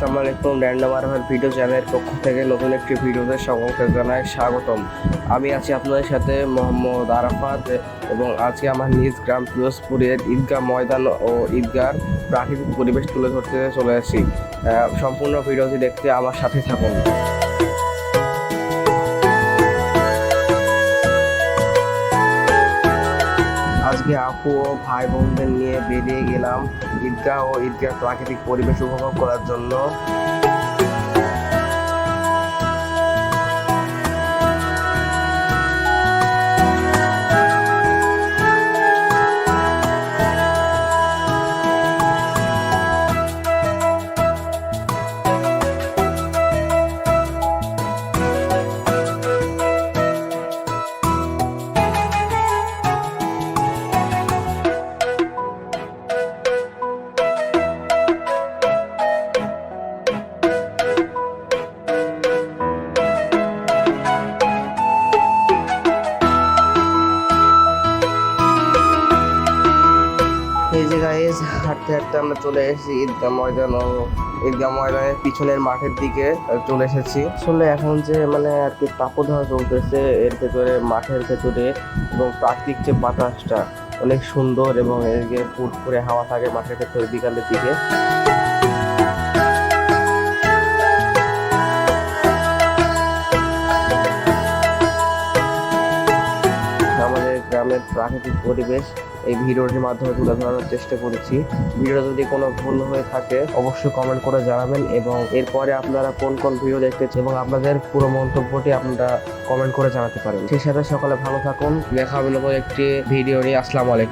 আসসালামু আলাইকুম। Random আরফার video চ্যানেলের পক্ষ থেকে নতুন একটি ভিডিওতে সকলকে জানাই স্বাগতম। আমি আছি আপনাদের সাথে মোহাম্মদ আরাফাত এবং আজকে আমার নিজ গ্রাম পিরোজপুরের ঈদগাহ ময়দান ও ঈদগাহর প্রাকৃতিক পরিবেশ তুলে ধরতে চলে আসি। সম্পূর্ণ ভিডিওটি দেখতে আমার সাথে থাকুন। আজকে আপু ও ভাই বোনদের নিয়ে বেরিয়ে গেলাম ঈদগাহ ও ঈদগাহ প্রাকৃতিক পরিবেশ উপভোগ করার জন্য। এই যে গাইজ হাঁটতে হাঁটতে আমরা চলে এসেছি ঈদগাহ ময়দান ও ঈদগাহ ময়দানের পিছনের মাঠের দিকে চলে এসেছি। আসলে এখন যে আর কি তাপদাহ চলতেছে এর ভেতরে, মাঠের ভেতরে এবং প্রাকৃতিক যে বাতাসটা অনেক সুন্দর এবং এদিকে ফুট করে হাওয়া থাকে মাঠের ভেতরে বিকালের দিকে। আমাদের গ্রামের প্রাকৃতিক পরিবেশ এই ভিডিওটির মাধ্যমে তুলে ধরার চেষ্টা করেছি। ভিডিওটা যদি কোনো ভুল হয়ে থাকে অবশ্যই কমেন্ট করে জানাবেন এবং এরপরে আপনারা কোন কোন ভিডিও দেখতে চান এবং আপনাদের পুরো মন্তব্যটি আপনারা কমেন্ট করে জানাতে পারেন। সেই সাথে সকালে ভালো থাকুন। দেখা হবে নতুন একটি ভিডিও নিয়ে। আসসালামু আলাইকুম।